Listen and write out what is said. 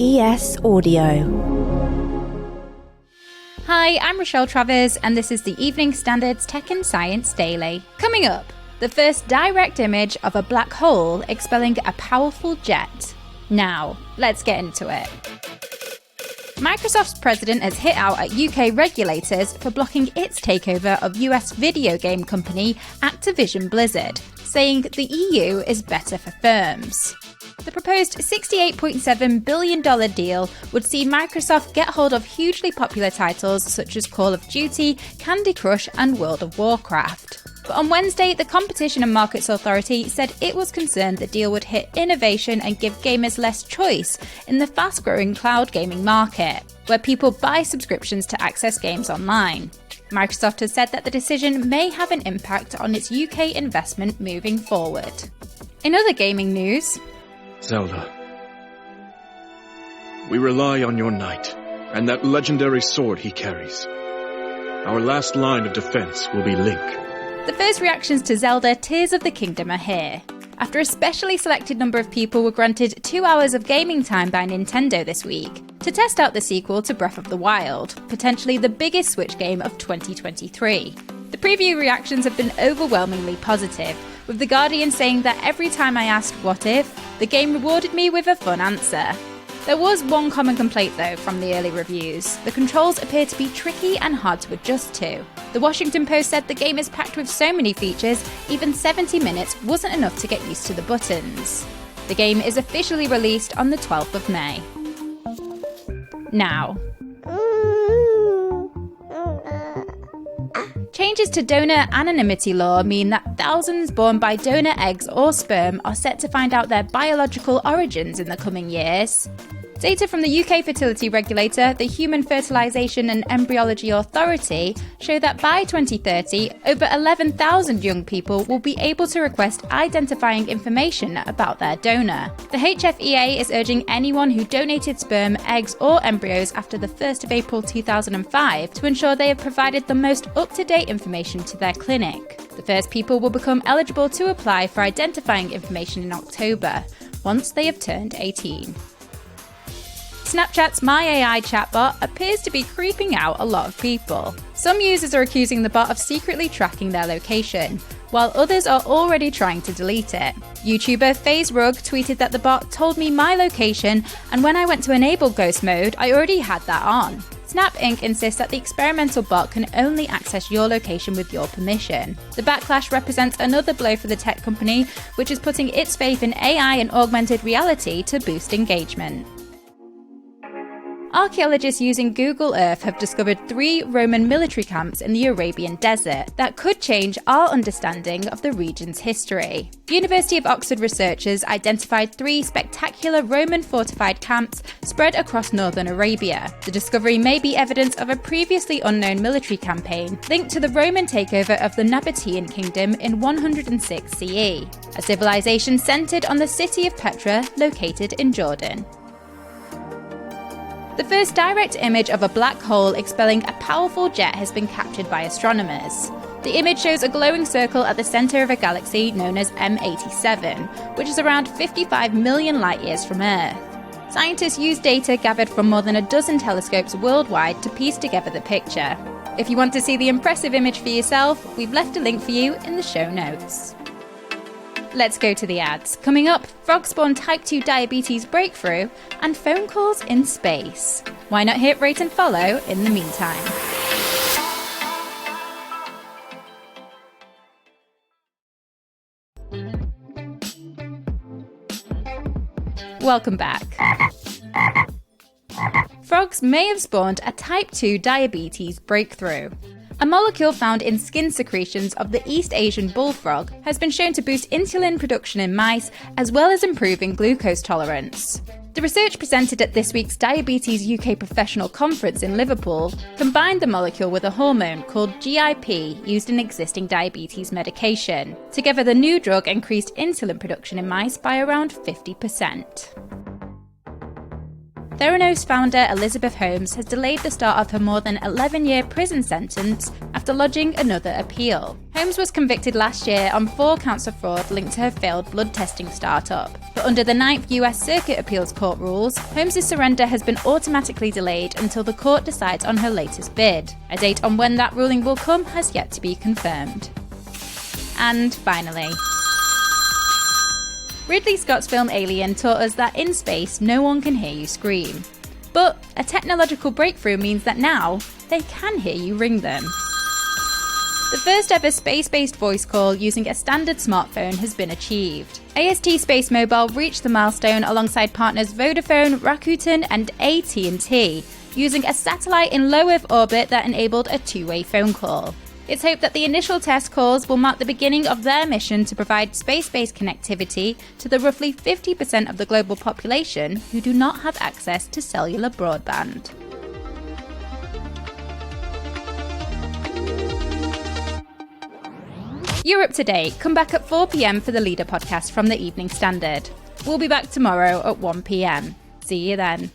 ES Audio. Hi, I'm Rochelle Travers, and this is the Evening Standard's Tech and Science Daily. Coming up, the first direct image of a black hole expelling a powerful jet. Now, let's get into it. Microsoft's president has hit out at UK regulators for blocking its takeover of US video game company Activision Blizzard, saying the EU is better for firms. The proposed $68.7 billion deal would see Microsoft get hold of hugely popular titles such as Call of Duty, Candy Crush and World of Warcraft. But on Wednesday, the Competition and Markets Authority said it was concerned the deal would hit innovation and give gamers less choice in the fast-growing cloud gaming market, where people buy subscriptions to access games online. Microsoft has said that the decision may have an impact on its UK investment moving forward. In other gaming news, Zelda, we rely on your knight and that legendary sword he carries. Our last line of defense will be Link. The first reactions to Zelda Tears of the Kingdom are here. After a specially selected number of people were granted 2 hours of gaming time by Nintendo this week to test out the sequel to Breath of the Wild, potentially the biggest Switch game of 2023. The preview reactions have been overwhelmingly positive, with The Guardian saying that every time I asked what if, the game rewarded me with a fun answer. There was one common complaint though from the early reviews. The controls appear to be tricky and hard to adjust to. The Washington Post said the game is packed with so many features, even 70 minutes wasn't enough to get used to the buttons. The game is officially released on the 12th of May. Now, changes to donor anonymity law mean that thousands born by donor eggs or sperm are set to find out their biological origins in the coming years. Data from the UK fertility regulator, the Human Fertilisation and Embryology Authority, show that by 2030, over 11,000 young people will be able to request identifying information about their donor. The HFEA is urging anyone who donated sperm, eggs or embryos after the 1st of April 2005 to ensure they have provided the most up-to-date information to their clinic. The first people will become eligible to apply for identifying information in October, once they have turned 18. Snapchat's My AI chatbot appears to be creeping out a lot of people. Some users are accusing the bot of secretly tracking their location, while others are already trying to delete it. YouTuber FaZe Rug tweeted that the bot told me my location, and when I went to enable ghost mode, I already had that on. Snap Inc. insists that the experimental bot can only access your location with your permission. The backlash represents another blow for the tech company, which is putting its faith in AI and augmented reality to boost engagement. Archaeologists using Google Earth have discovered 3 Roman military camps in the Arabian desert that could change our understanding of the region's history. University of Oxford researchers identified 3 spectacular Roman fortified camps spread across northern Arabia. The discovery may be evidence of a previously unknown military campaign linked to the Roman takeover of the Nabatean kingdom in 106 CE, a civilization centered on the city of Petra located in Jordan. The first direct image of a black hole expelling a powerful jet has been captured by astronomers. The image shows a glowing circle at the center of a galaxy known as M87, which is around 55 million light-years from Earth. Scientists used data gathered from more than a dozen telescopes worldwide to piece together the picture. If you want to see the impressive image for yourself, we've left a link for you in the show notes. Let's go to the ads. Coming up, frog-spawn type 2 diabetes breakthrough and phone calls in space. Why not hit rate and follow in the meantime? Welcome back. Frogs may have spawned a type 2 diabetes breakthrough. A molecule found in skin secretions of the East Asian bullfrog has been shown to boost insulin production in mice, as well as improving glucose tolerance. The research presented at this week's Diabetes UK Professional Conference in Liverpool combined the molecule with a hormone called GIP used in existing diabetes medication. Together, the new drug increased insulin production in mice by around 50%. Theranos founder Elizabeth Holmes has delayed the start of her more than 11-year prison sentence after lodging another appeal. Holmes was convicted last year on 4 counts of fraud linked to her failed blood testing startup. But under the 9th US Circuit Appeals Court rules, Holmes' surrender has been automatically delayed until the court decides on her latest bid. A date on when that ruling will come has yet to be confirmed. And finally, Ridley Scott's film Alien taught us that in space no one can hear you scream. But a technological breakthrough means that now they can hear you ring them. The first ever space-based voice call using a standard smartphone has been achieved. AST Space Mobile reached the milestone alongside partners Vodafone, Rakuten and AT&T, using a satellite in low Earth orbit that enabled a two-way phone call. It's hoped that the initial test calls will mark the beginning of their mission to provide space-based connectivity to the roughly 50% of the global population who do not have access to cellular broadband. You're up to date. Come back at 4 p.m. for the Leader podcast from the Evening Standard. We'll be back tomorrow at 1 p.m. See you then.